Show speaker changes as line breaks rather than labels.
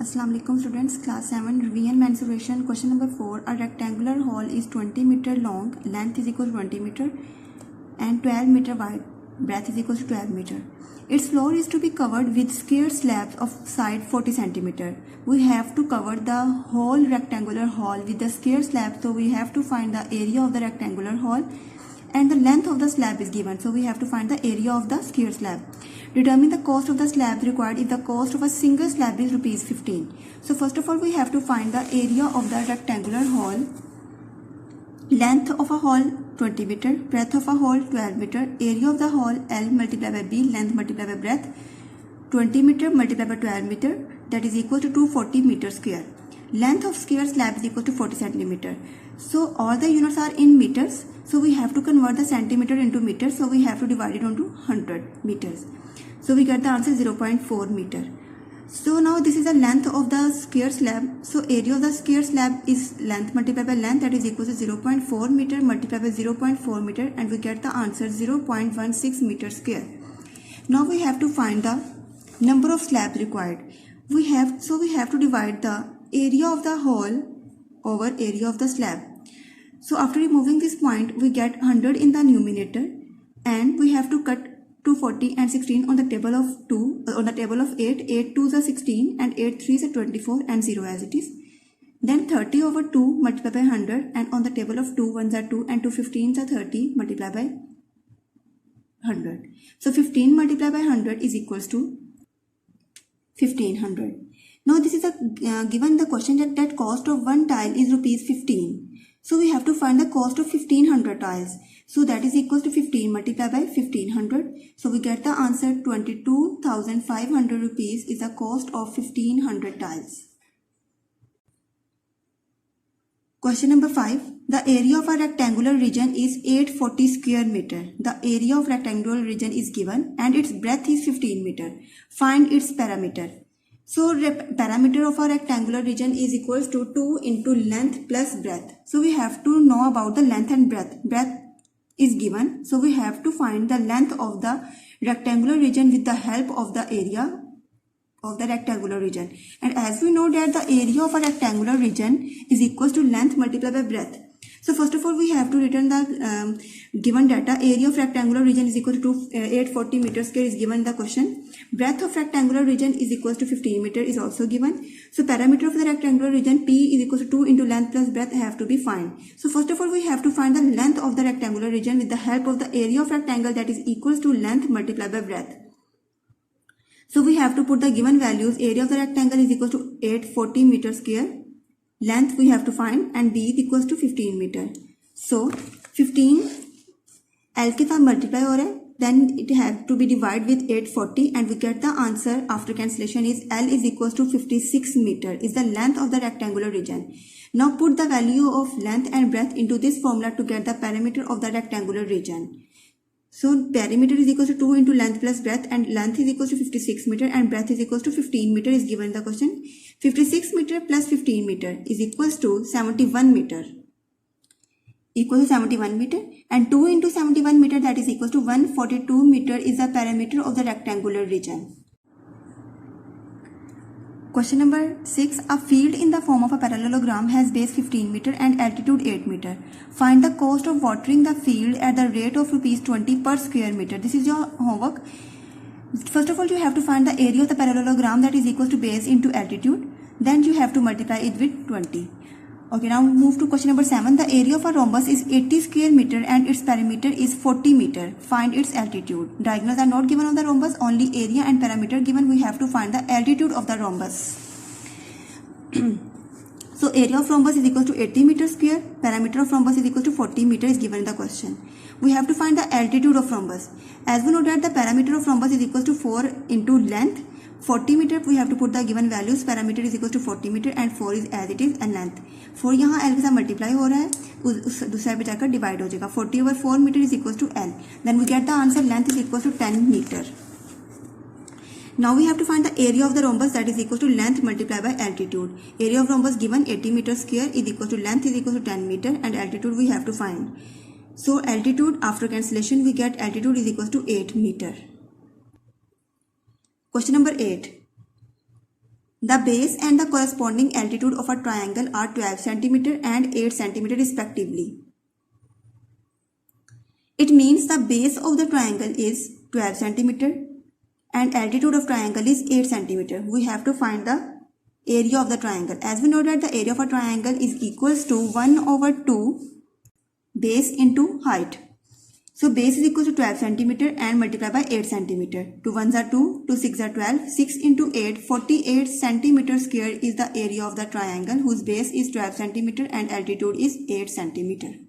Assalamu alaikum students, class 7 revision mensuration. Question number 4. A rectangular hall is 20 meter long, length is equal to 20 meter and 12 meter wide, breadth is equal to 12 meter. Its floor is to be covered with square slabs of side 40 centimeter. We have to cover the whole rectangular hall with the square slab, so we have to find the area of the rectangular hall and the length of the slab is given, so we have to find the area of the square slab. Determine the cost of the slabs required if the cost of a single slab is rupees 15. So first of all we have to find the area of the rectangular hall. Length of a hall 20 meter, breadth of a hall 12 meter, area of the hall L multiplied by B, length multiplied by breadth 20 meter multiplied by 12 meter, that is equal to 240 meter square. Length of square slab is equal to 40 centimeter. So all the units are in meters, so we have to convert the centimeter into meters, so we have to divide it onto 100 meters. So we get the answer 0.4 meter. So now this is the length of the square slab. So area of the square slab is length multiplied by length, that is equal to 0.4 meter multiplied by 0.4 meter, and we get the answer 0.16 meter square. Now we have to find the number of slabs required. We have to divide the area of the hall over area of the slab. So after removing this point, we get 100 in the numerator, and we have to cut 240 and 16 on the table of 2, on the table of 8, 8 2s are 16 and 8 3s are 24 and 0 as it is. Then 30 over 2 multiplied by 100, and on the table of 2 1s are 2 and 2 15s are 30 multiplied by 100. So 15 multiplied by 100 is equals to 1500. Now this is given the question that cost of one tile is rupees 15. So we have to find the cost of 1500 tiles. So that is equal to 15 multiplied by 1500. So we get the answer 22,500 rupees is the cost of 1500 tiles. Question number 5. The area of a rectangular region is 840 square meter. The area of rectangular region is given and its breadth is 15 meter. Find its parameter. So parameter of a rectangular region is equals to 2 into length plus breadth. So we have to know about the length and breadth. Breadth is given, so we have to find the length of the rectangular region with the help of the area of the rectangular region. And as we know that the area of a rectangular region is equals to length multiplied by breadth. So first of all we have to return the given data. Area of rectangular region is equal to 840 meter square is given in the question. Breadth of rectangular region is equals to 15 meter is also given. So parameter of the rectangular region P is equals to 2 into length plus breadth have to be found. So first of all we have to find the length of the rectangular region with the help of the area of rectangle, that is equals to length multiplied by breadth. So we have to put the given values. Area of the rectangle is equal to 840 meter square. Length we have to find, and B is equals to 15 meter. So 15 L के साथ multiply हो रहा है, then it have to be divided with 840 and we get the answer after cancellation is L is equals to 56 meter is the length of the rectangular region. Now put the value of length and breadth into this formula to get the perimeter of the rectangular region. So perimeter is equals to 2 into length plus breadth, and length is equals to 56 meter and breadth is equals to 15 meter is given in the question. 56 meter plus 15 meter is equals to 71 meter. Equals to 71 meter, and 2 into 71 meter, that is equals to 142 meter is the perimeter of the rectangular region. Question number 6. A field in the form of a parallelogram has base 15 meter and altitude 8 meter. Find the cost of watering the field at the rate of rupees 20 per square meter. This is your homework. First of all, you have to find the area of the parallelogram, that is equal to base into altitude. Then you have to multiply it with 20. Okay, now move to question number 7. The area of a rhombus is 80 square meter and its perimeter is 40 meter. Find its altitude. Diagonals are not given on the rhombus, only area and perimeter given. We have to find the altitude of the rhombus. So area of rhombus is equal to 80 meter square. Perimeter of rhombus is equal to 40 meter is given in the question. We have to find the altitude of rhombus. As we know that the perimeter of rhombus is equal to 4 into length. 40 meter we have to put the given values. Parameter is equal to 40 meter and 4 is as it is, and length 4 यहाँ L के साथ multiply हो रहा है, उस दूसरे पे जाकर divide हो जाएगा. 40 over 4 meter is equals to L. Then we get the answer length is equals to 10 meter. Now we have to find the area of the rhombus, that is equals to length multiplied by altitude. Area of rhombus given 80 meter square is equal to length is equal to 10 meter and altitude we have to find. So altitude after cancellation we get altitude is equals to 8 meter. Question number 8. The base and the corresponding altitude of a triangle are 12 cm and 8 cm respectively. It means the base of the triangle is 12 cm and altitude of triangle is 8 cm. We have to find the area of the triangle. As we know that the area of a triangle is equals to 1/2 base into height. So base is equal to 12 cm and multiply by 8 cm. 2 1s are 2, 2 6 are 12, 6 into 8, 48 cm square is the area of the triangle whose base is 12 cm and altitude is 8 cm.